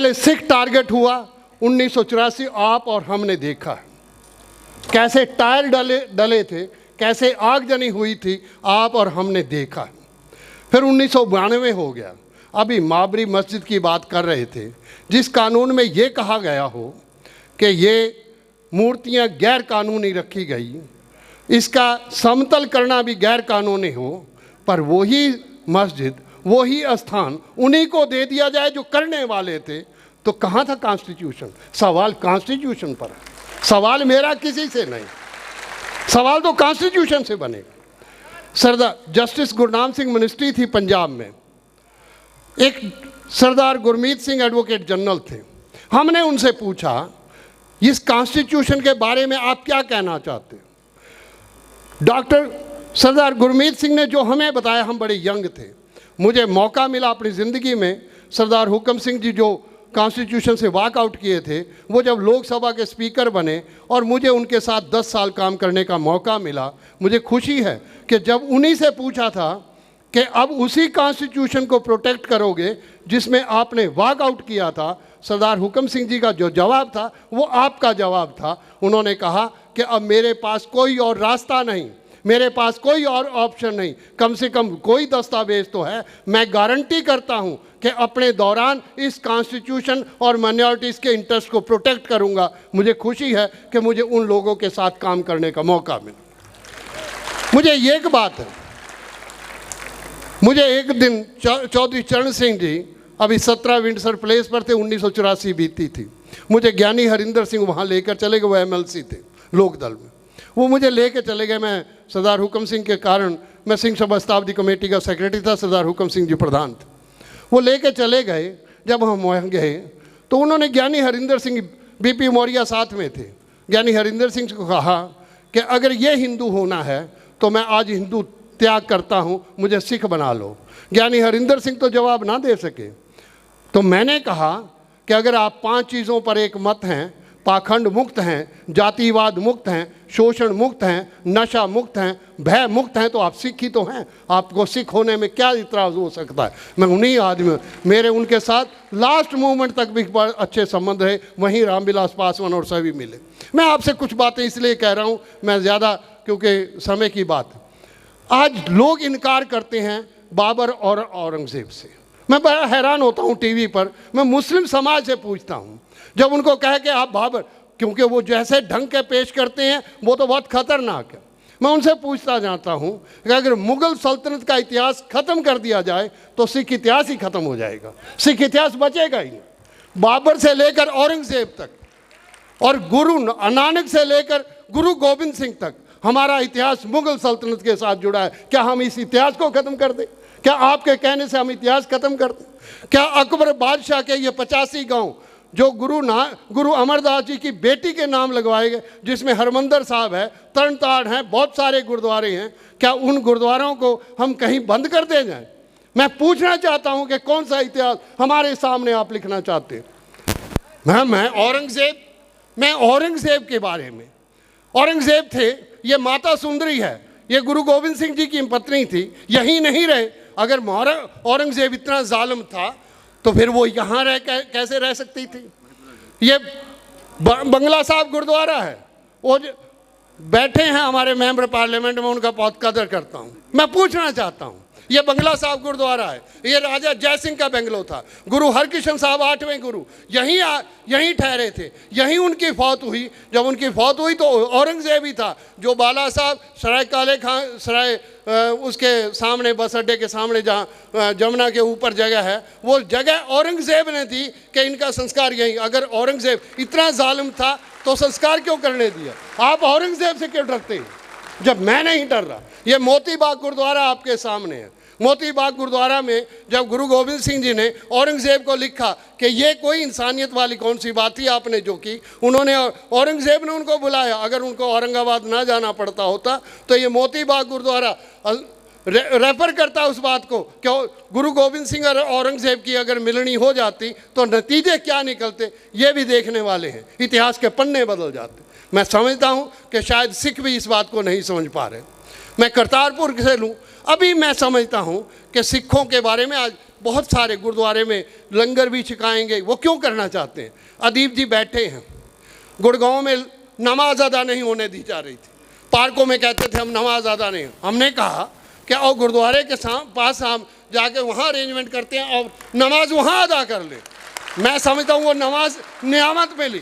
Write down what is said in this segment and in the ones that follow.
पहले सिख टारगेट हुआ 1984, आप और हमने देखा कैसे टायर डले थे, कैसे आगजनी हुई थी, आप और हमने देखा। फिर 1992 हो गया। अभी बाबरी मस्जिद की बात कर रहे थे, जिस कानून में ये कहा गया हो कि ये मूर्तियां गैर कानूनी रखी गई, इसका समतल करना भी गैर कानूनी हो, पर वही मस्जिद, वही स्थान उन्हीं को दे दिया जाए जो करने वाले थे, तो कहाँ था कॉन्स्टिट्यूशन? सवाल कॉन्स्टिट्यूशन पर है, सवाल मेरा किसी से नहीं, सवाल तो कॉन्स्टिट्यूशन से बनेगा। सरदार जस्टिस गुरनाम सिंह मिनिस्ट्री थी पंजाब में, एक सरदार गुरमीत सिंह एडवोकेट जनरल थे। हमने उनसे पूछा इस कॉन्स्टिट्यूशन के बारे में आप क्या कहना चाहते हो? डॉक्टर सरदार गुरमीत सिंह ने जो हमें बताया, हम बड़े यंग थे, मुझे मौका मिला अपनी ज़िंदगी में, सरदार हुक्म सिंह जी जो कॉन्स्टिट्यूशन से वॉकआउट किए थे, वो जब लोकसभा के स्पीकर बने और मुझे उनके साथ 10 साल काम करने का मौका मिला, मुझे खुशी है कि जब उन्हीं से पूछा था कि अब उसी कॉन्स्टिट्यूशन को प्रोटेक्ट करोगे जिसमें आपने वॉकआउट किया था, सरदार हुक्म सिंह जी का जो जवाब था वो आपका जवाब था। उन्होंने कहा कि अब मेरे पास कोई और रास्ता नहीं, मेरे पास कोई और ऑप्शन नहीं, कम से कम कोई दस्तावेज तो है। मैं गारंटी करता हूं कि अपने दौरान इस कॉन्स्टिट्यूशन और माइनॉरिटीज़ के इंटरेस्ट को प्रोटेक्ट करूंगा। मुझे खुशी है कि मुझे उन लोगों के साथ काम करने का मौका मिला। मुझे एक बात है, मुझे एक दिन चौधरी चरण सिंह जी अभी 17 विंडसर प्लेस पर थे, 1984 बीती थी, मुझे ज्ञानी हरिंदर सिंह वहाँ लेकर चले गए, वो MLC थे लोकदल में, वो मुझे लेके चले गए। मैं सरदार हुक्म सिंह के कारण, मैं सिंह सभा शताब्दी कमेटी का सेक्रेटरी था, सरदार हुक्म सिंह जी प्रधान थे, वो लेके चले गए। जब हम वहाँ गए तो उन्होंने ज्ञानी हरिंदर सिंह, BP मौर्य साथ में थे, ज्ञानी हरिंदर सिंह को कहा कि अगर ये हिंदू होना है तो मैं आज हिंदू त्याग करता हूँ, मुझे सिख बना लो। ज्ञानी हरिंदर सिंह तो जवाब ना दे सके। तो मैंने कहा कि अगर आप 5 चीज़ों पर एक मत हैं, पाखंड मुक्त हैं, जातिवाद मुक्त हैं, शोषण मुक्त हैं, नशा मुक्त हैं, भय मुक्त हैं, तो आप सिख ही तो हैं। आपको सिख होने में क्या इतराज़ हो सकता है? मैं उन्हीं आदमी, मेरे उनके साथ लास्ट मोमेंट तक भी बड़े अच्छे संबंध रहे, वहीं रामविलास पासवान और सभी मिले। मैं आपसे कुछ बातें इसलिए कह रहा हूँ, मैं ज़्यादा क्योंकि समय की बात है। आज लोग इनकार करते हैं बाबर और औरंगज़ेब से। मैं बड़ा हैरान होता हूँ, टीवी पर मैं मुस्लिम समाज से पूछता हूँ, जब उनको कहे कि आप बाबर, क्योंकि वो जैसे ढंग के पेश करते हैं वो तो बहुत खतरनाक है। मैं उनसे पूछता जाता हूँ कि अगर मुग़ल सल्तनत का इतिहास ख़त्म कर दिया जाए तो सिख इतिहास ही ख़त्म हो जाएगा, सिख इतिहास बचेगा ही नहीं। बाबर से लेकर औरंगज़ेब तक और गुरु नानक से लेकर गुरु गोविंद सिंह तक हमारा इतिहास मुग़ल सल्तनत के साथ जुड़ा है। क्या हम इस इतिहास को ख़त्म कर दें? क्या आपके कहने से हम इतिहास ख़त्म कर दें? क्या अकबर बादशाह के ये 85 गांव जो गुरु अमरदास जी की बेटी के नाम लगवाए गए, जिसमें हरमंदर साहब है, तरनताड़ हैं, बहुत सारे गुरुद्वारे हैं, क्या उन गुरुद्वारों को हम कहीं बंद कर दे जाएं? मैं पूछना चाहता हूं कि कौन सा इतिहास हमारे सामने आप लिखना चाहते हैं? मैं औरंगज़ेब के बारे में, औरंगज़ेब थे, ये माता सुंदरी है, ये गुरु गोविंद सिंह जी की पत्नी थी, यहीं नहीं रहे। अगर औरंगज़ेब इतना जालिम था तो फिर वो यहाँ कैसे रह सकती थी? ये बंगला साहब गुरुद्वारा है, वो बैठे हैं हमारे मेंबर पार्लियामेंट में, उनका बहुत कदर करता हूँ। मैं पूछना चाहता हूँ, ये बंगला साहब गुरुद्वारा है, ये राजा जय सिंह का बंगलो था। गुरु हरकिशन साहब 8वें गुरु यहीं ठहरे थे, यहीं उनकी फौत हुई। जब उनकी फौत हुई तो औरंगज़ेब ही था जो बाला साहब सराय काले खां सराय उसके सामने, बस अड्डे के सामने जहाँ जमुना के ऊपर जगह है, वो जगह औरंगज़ेब ने दी कि इनका संस्कार यहीं। अगर औरंगज़ेब इतना जालिम था तो संस्कार क्यों करने दिया? आप औरंगज़ेब से क्यों डरते हैं जब मैं नहीं डर रहा? ये मोती बाग गुरुद्वारा आपके सामने है। मोती बाग गुरुद्वारा में जब गुरु गोविंद सिंह जी ने औरंगज़ेब को लिखा कि ये कोई इंसानियत वाली कौन सी बात थी आपने जो की, उन्होंने, औरंगज़ेब ने उनको बुलाया। अगर उनको औरंगाबाद ना जाना पड़ता होता तो ये मोती बाग गुरुद्वारा रेफर करता उस बात को कि गुरु गोविंद सिंह और औरंगज़ेब की अगर मिलनी हो जाती तो नतीजे क्या निकलते, ये भी देखने वाले हैं। इतिहास के पन्ने बदल जाते। मैं समझता हूँ कि शायद सिख भी इस बात को नहीं समझ पा रहे। मैं करतारपुर से लूँ, अभी मैं समझता हूँ कि सिखों के बारे में आज बहुत सारे गुरुद्वारे में लंगर भी छिकाएंगे, वो क्यों करना चाहते हैं? अदीप जी बैठे हैं, गुड़गांव में नमाज अदा नहीं होने दी जा रही थी, पार्कों में कहते थे हम नमाज अदा नहीं, हमने कहा कि और गुरुद्वारे के पास हम जाके वहाँ अरेंजमेंट करते हैं और नमाज वहाँ अदा कर ले। मैं समझता हूँ वो नमाज नियामत मिली।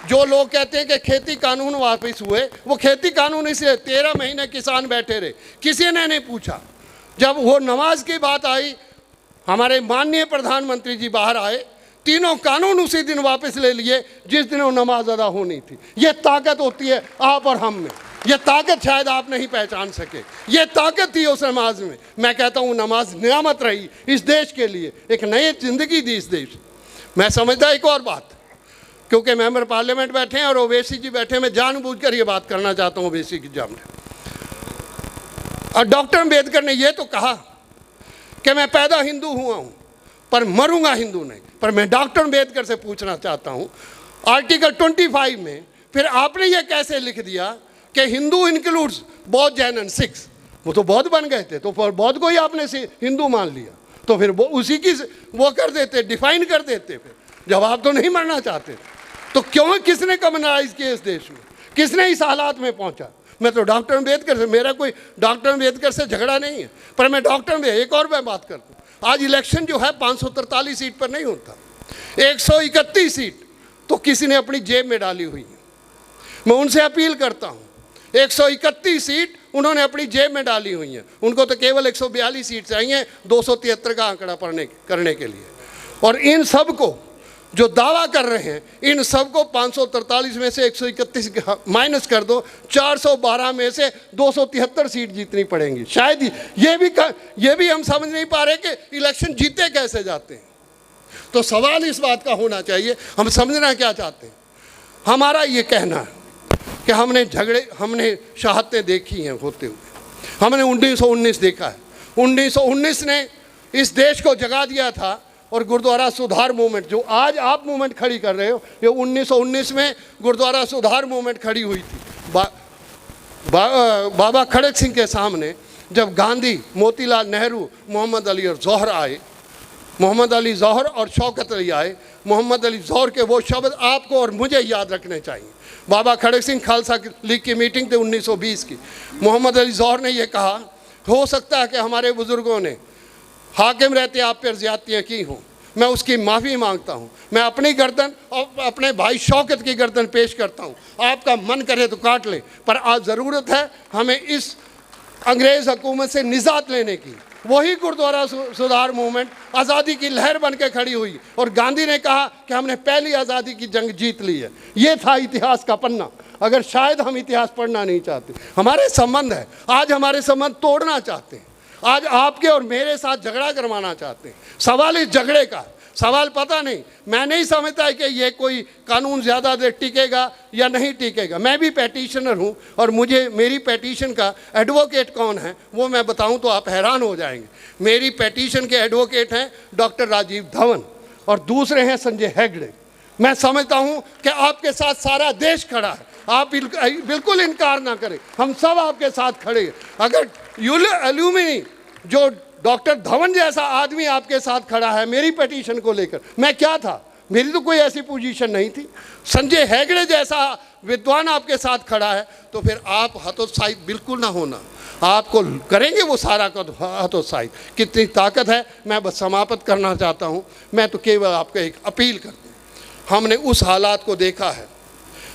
जो लोग कहते हैं कि खेती कानून वापस हुए, वो खेती कानून इसलिए 13 महीने किसान बैठे रहे, किसी ने नहीं पूछा। जब वो नमाज की बात आई, हमारे माननीय प्रधानमंत्री जी बाहर आए, तीनों कानून उसी दिन वापस ले लिए जिस दिन वो नमाज अदा होनी थी। ये ताकत होती है आप और हम में, ये ताकत शायद आप नहीं पहचान सके, ये ताकत थी उस नमाज में। मैं कहता हूँ नमाज नियामत रही इस देश के लिए, एक नई जिंदगी दी इस देश। मैं समझता एक और बात, क्योंकि मेंबर पार्लियामेंट बैठे हैं और ओवैसी जी बैठे हैं, मैं जानबूझकर ये बात करना चाहता हूँ ओवैसी के सामने। और डॉक्टर अम्बेडकर ने ये तो कहा कि मैं पैदा हिंदू हुआ हूँ पर मरूंगा हिंदू नहीं। पर मैं डॉक्टर अम्बेडकर से पूछना चाहता हूँ, आर्टिकल 25 में फिर आपने ये कैसे लिख दिया कि हिंदू इंक्लूड्स बौद्ध, जैन एंड सिख्स? वो तो बौद्ध बन गए थे, तो बौद्ध को ही आपने हिंदू मान लिया, तो फिर वो उसी की वो कर देते, डिफाइन कर देते। फिर जब आप तो नहीं मरना चाहते तो क्यों, किसने कम्युनलाइज किया इस देश में, किसने इस हालात में पहुंचा? मैं तो डॉक्टर अम्बेडकर से, मेरा कोई डॉक्टर अम्बेडकर से झगड़ा नहीं है, पर मैं एक और मैं बात करता हूँ। आज इलेक्शन जो है 543 सीट पर नहीं होता, 131 सीट तो किसी ने अपनी जेब में डाली हुई है। मैं उनसे अपील करता हूँ, 131 सीट उन्होंने अपनी जेब में डाली हुई हैं, उनको तो केवल 142 सीट चाहिए 273 का आंकड़ा करने के लिए। और इन सब को जो दावा कर रहे हैं, इन सबको 543 में से 131 माइनस कर दो, 412 में से 273 सीट जीतनी पड़ेंगी। शायद ये भी हम समझ नहीं पा रहे कि इलेक्शन जीते कैसे जाते हैं। तो सवाल इस बात का होना चाहिए, हम समझना क्या चाहते हैं। हमारा ये कहना है कि हमने शहादतें देखी हैं होते हुए, हमने 1919 देखा है, 1919 ने इस देश को जगा दिया था। और गुरुद्वारा सुधार मूवमेंट जो आज आप मूवमेंट खड़ी कर रहे हो, ये 1919 में गुरुद्वारा सुधार मूवमेंट खड़ी हुई थी। बाबा खड़क सिंह के सामने जब गांधी, मोतीलाल नेहरू, मोहम्मद अली और जौहर आए, मोहम्मद अली जौहर और शौकत अली आए, मोहम्मद अली जौहर के वो शब्द आपको और मुझे याद रखने चाहिए। बाबा खड़क सिंह खालसा लीग की मीटिंग थी 1920 की, मोहम्मद अली जौहर ने यह कहा, हो सकता है कि हमारे बुजुर्गों ने हाकिम रहते आप पर ज्यादतियाँ की हों, मैं उसकी माफ़ी मांगता हूँ। मैं अपनी गर्दन और अपने भाई शौकत की गर्दन पेश करता हूँ, आपका मन करे तो काट ले, पर आज ज़रूरत है हमें इस अंग्रेज़ हुकूमत से निजात लेने की। वही गुरुद्वारा सुधार मूवमेंट आज़ादी की लहर बन के खड़ी हुई और गांधी ने कहा कि हमने पहली आज़ादी की जंग जीत ली है। ये था इतिहास का पन्ना। अगर शायद हम इतिहास पढ़ना नहीं चाहते, हमारे संबंध है, आज हमारे संबंध तोड़ना चाहते हैं, आज आपके और मेरे साथ झगड़ा करवाना चाहते हैं। सवाल इस झगड़े का, सवाल पता नहीं, मैं नहीं समझता कि ये कोई कानून ज़्यादा देर टिकेगा या नहीं टिकेगा। मैं भी पैटिशनर हूँ और मुझे मेरी पैटिशन का एडवोकेट कौन है वो मैं बताऊँ तो आप हैरान हो जाएंगे। मेरी पैटिशन के एडवोकेट हैं डॉक्टर राजीव धवन और दूसरे हैं संजय हेगड़े। मैं समझता हूँ कि आपके साथ सारा देश खड़ा है, आप बिल्कुल इनकार ना करें, हम सब आपके साथ खड़े हैं। अगर एल्यूमिनी जो डॉक्टर धवन जैसा आदमी आपके साथ खड़ा है मेरी पिटीशन को लेकर, मैं क्या था, मेरी तो कोई ऐसी पोजीशन नहीं थी। संजय हेगड़े जैसा विद्वान आपके साथ खड़ा है, तो फिर आप हतोत्साहित बिल्कुल ना होना, आपको करेंगे वो सारा हतोत्साहित। कितनी ताकत है, मैं बस समाप्त करना चाहता हूँ। मैं तो केवल आपको एक अपील करता हूँ, हमने उस हालात को देखा है,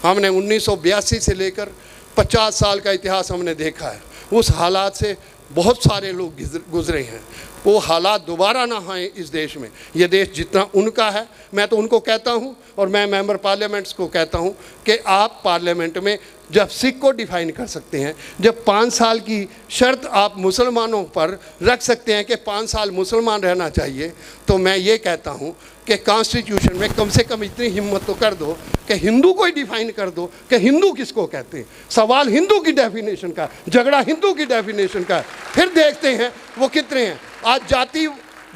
हमने 1982 से लेकर 50 साल का इतिहास हमने देखा है। उस हालात से बहुत सारे लोग गुजरे हैं, वो हालात दोबारा ना आए इस देश में। ये देश जितना उनका है, मैं तो उनको कहता हूँ और मैं मेंबर पार्लियामेंट्स को कहता हूँ कि आप पार्लियामेंट में जब सिख को डिफाइन कर सकते हैं, जब 5 साल की शर्त आप मुसलमानों पर रख सकते हैं कि 5 साल मुसलमान रहना चाहिए, तो मैं ये कहता हूँ कि कॉन्स्टिट्यूशन में कम से कम इतनी हिम्मत तो कर दो कि हिंदू को ही डिफाइन कर दो कि हिंदू किसको कहते हैं। सवाल हिंदू की डेफिनेशन का, झगड़ा हिंदू की डेफिनेशन का है। फिर देखते हैं वो कितने हैं। आज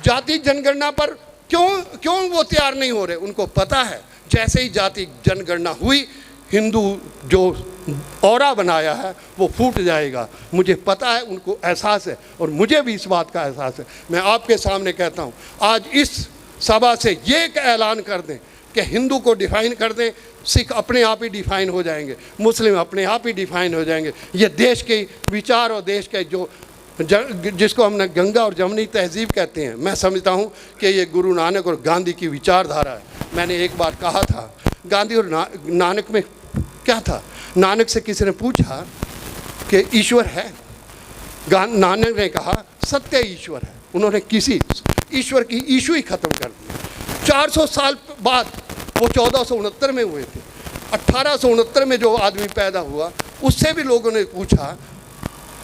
जाति जनगणना पर क्यों वो तैयार नहीं हो रहे, उनको पता है जैसे ही जाति जनगणना हुई, हिंदू जो औरा बनाया है वो फूट जाएगा। मुझे पता है, उनको एहसास है और मुझे भी इस बात का एहसास है। मैं आपके सामने कहता हूँ, आज इस सभा से ये एक ऐलान कर दें कि हिंदू को डिफाइन कर दें, सिख अपने आप ही डिफाइन हो जाएंगे, मुस्लिम अपने आप ही डिफाइन हो जाएंगे। ये देश के विचार और देश के जो जिसको हम गंगा और जमनी तहजीब कहते हैं, मैं समझता हूँ कि ये गुरु नानक और गांधी की विचारधारा है। मैंने एक बार कहा था, गांधी और नानक में क्या था? नानक से किसी ने पूछा कि ईश्वर है? नानक ने कहा सत्य ईश्वर है। उन्होंने किसी ईश्वर की इशू ही खत्म कर दिया। 400 साल बाद, वो 1469 में हुए थे, 1869 में जो आदमी पैदा हुआ उससे भी लोगों ने पूछा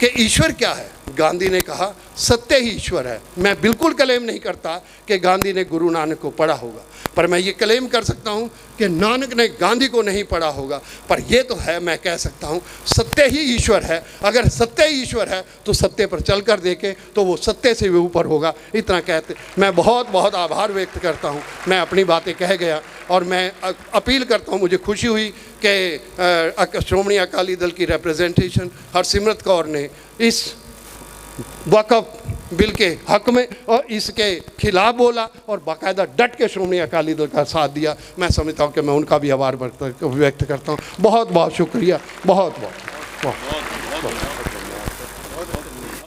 कि ईश्वर क्या है? गांधी ने कहा सत्य ही ईश्वर है। मैं बिल्कुल क्लेम नहीं करता कि गांधी ने गुरु नानक को पढ़ा होगा, पर मैं ये क्लेम कर सकता हूँ कि नानक ने गांधी को नहीं पढ़ा होगा। पर ये तो है, मैं कह सकता हूँ सत्य ही ईश्वर है। अगर सत्य ही ईश्वर है तो सत्य पर चल कर देखे तो वो सत्य से भी ऊपर होगा। इतना कहते मैं बहुत बहुत आभार व्यक्त करता हूँ। मैं अपनी बातें कह गया और मैं अपील करता हूँ, मुझे खुशी हुई कि श्रोमणी अकाली दल की रिप्रेजेंटेशन हरसिमरत कौर ने इस वक़्फ़ बिल के हक़ में और इसके खिलाफ बोला और बाकायदा डट के श्रोमणी अकाली दल का साथ दिया। मैं समझता हूँ कि मैं उनका भी आभार व्यक्त करता हूँ। बहुत बहुत शुक्रिया, बहुत बहुत बहुत।